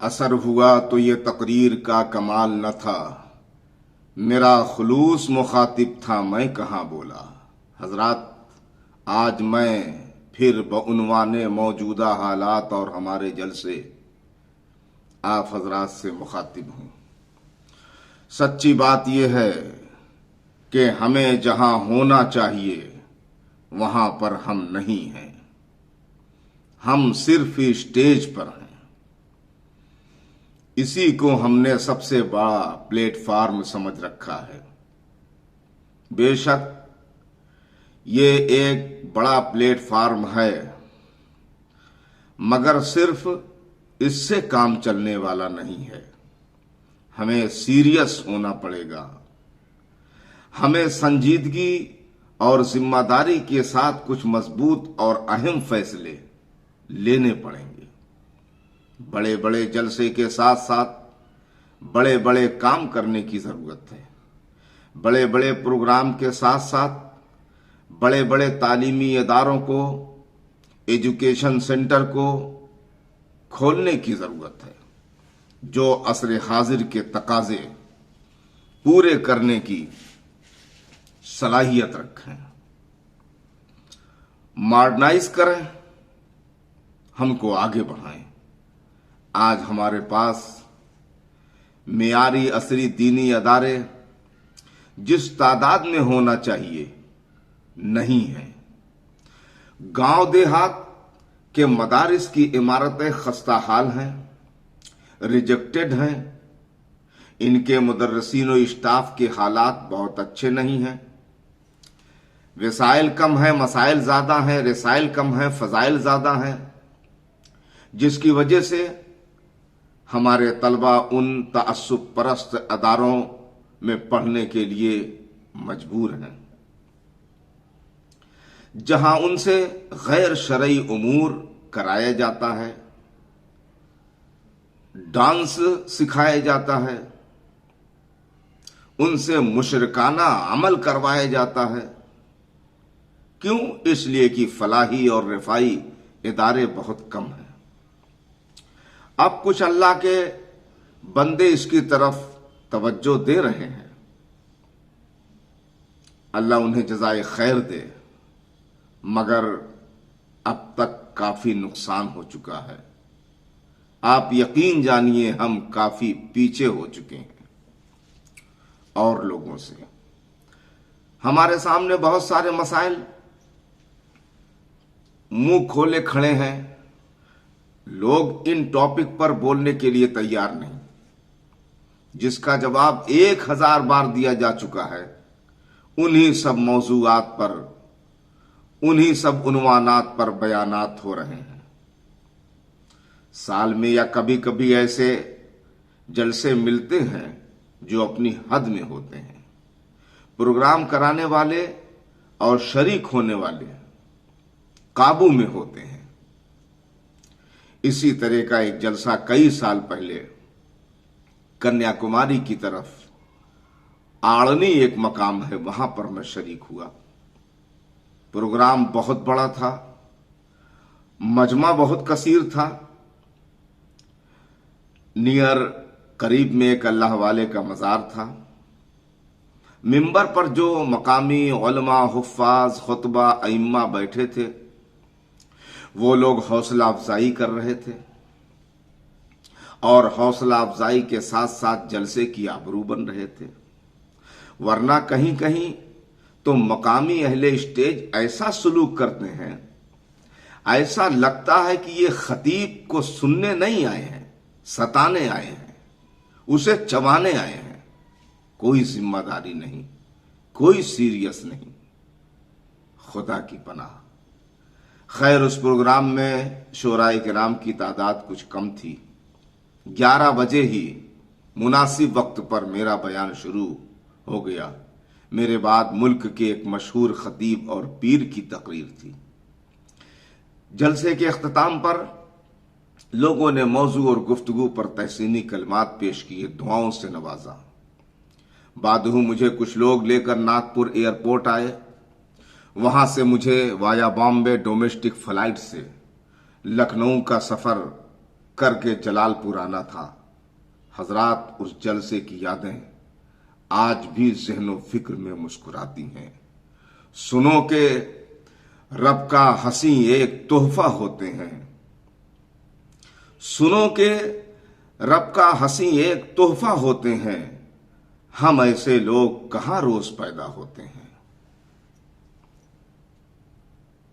असर हुआ तो ये तकरीर का कमाल न था, मेरा खुलूस मुखातिब था, मैं कहाँ बोला। हजरात, आज मैं फिर बउनवाने मौजूदा हालात और हमारे जलसे आप हजरात से मुखातिब हूँ। सच्ची बात यह है कि हमें जहां होना चाहिए वहां पर हम नहीं हैं, हम सिर्फ स्टेज पर हैं। इसी को हमने सबसे बड़ा प्लेटफार्म समझ रखा है। बेशक ये एक बड़ा प्लेटफार्म है, मगर सिर्फ इससे काम चलने वाला नहीं है। हमें सीरियस होना पड़ेगा, हमें संजीदगी और जिम्मेदारी के साथ कुछ मजबूत और अहम फैसले लेने पड़ेंगे। बड़े बड़े जलसे के साथ साथ बड़े बड़े काम करने की जरूरत है। बड़े बड़े प्रोग्राम के साथ साथ बड़े बड़े तालीमी इदारों को, एजुकेशन सेंटर को खोलने की जरूरत है, जो असर हाजिर के तकाजे पूरे करने की सलाहियत रखें। मॉडर्नाइज करें, हमको आगे बढ़ाएं। आज हमारे पास मियारी असरी दीनी अदारे जिस तादाद में होना चाहिए नहीं है। गांव देहात के मदारिस की इमारतें खस्ता हाल हैं, रिजेक्टेड हैं। इनके मुदर्रिसीन और स्टाफ के हालात बहुत अच्छे नहीं हैं। वसाइल कम है, मसाइल ज्यादा हैं, रसाइल कम है, फजाइल ज्यादा हैं, जिसकी वजह से हमारे तलबा उन तअस्सुब परस्त अदारों में पढ़ने के लिए मजबूर हैं, जहां उनसे गैर शरई उमूर कराया जाता है, डांस सिखाया जाता है, उनसे मुशरकाना अमल करवाया जाता है। क्यों? इसलिए कि फलाही और रिफाई इदारे बहुत कम हैं। अब कुछ अल्लाह के बंदे इसकी तरफ तवज्जो दे रहे हैं, अल्लाह उन्हें जज़ाए खैर दे, मगर अब तक काफी नुकसान हो चुका है। आप यकीन जानिए हम काफी पीछे हो चुके हैं और लोगों से। हमारे सामने बहुत सारे मसाइल मुंह खोले खड़े हैं, लोग इन टॉपिक पर बोलने के लिए तैयार नहीं, जिसका जवाब 1000 बार दिया जा चुका है। उन्हीं सब मौजूआत पर, उन्हीं सब उन्वानात पर बयानात हो रहे हैं। साल में या कभी कभी ऐसे जलसे मिलते हैं जो अपनी हद में होते हैं। प्रोग्राम कराने वाले और शरीक होने वाले काबू में होते हैं। इसी तरह का एक जलसा कई साल पहले कन्याकुमारी की तरफ आड़नी एक मकाम है, वहां पर मैं शरीक हुआ। प्रोग्राम बहुत बड़ा था, मजमा बहुत कसीर था। नियर करीब में एक अल्लाह वाले का मजार था। मिंबर पर जो मकामी उलमा, हुफ्फाज, खुतबा, अइम्मा बैठे थे, वो लोग हौसला अफजाई कर रहे थे और हौसला अफजाई के साथ साथ जलसे की आबरू बन रहे थे। वरना कहीं कहीं तो मकामी अहले स्टेज ऐसा सलूक करते हैं, ऐसा लगता है कि ये खतीब को सुनने नहीं आए हैं, सताने आए हैं, उसे चबाने आए हैं। कोई जिम्मेदारी नहीं, कोई सीरियस नहीं। खुदा की पनाह। खैर, उस प्रोग्राम में शोराए किराम की तादाद कुछ कम थी। 11 बजे ही मुनासिब वक्त पर मेरा बयान शुरू हो गया। मेरे बाद मुल्क के एक मशहूर खतीब और पीर की तकरीर थी। जलसे के अख्ताम पर लोगों ने मौजू और गुफ्तगू पर तहसीनी कलमात पेश किए, दुआओं से नवाजा। बादहू मुझे कुछ लोग लेकर नागपुर एयरपोर्ट आए। वहां से मुझे वाया बॉम्बे डोमेस्टिक फ्लाइट से लखनऊ का सफर کر کے جلالپور آنا تھا۔ حضرات، اس جلسے کی یادیں آج بھی ذہن و فکر میں مسکراتی ہیں۔ سنو کہ رب کا ہنسی ایک تحفہ ہوتے ہیں، سنو کہ رب کا ہنسی ایک تحفہ ہوتے ہیں، ہم ایسے لوگ کہاں روز پیدا ہوتے ہیں۔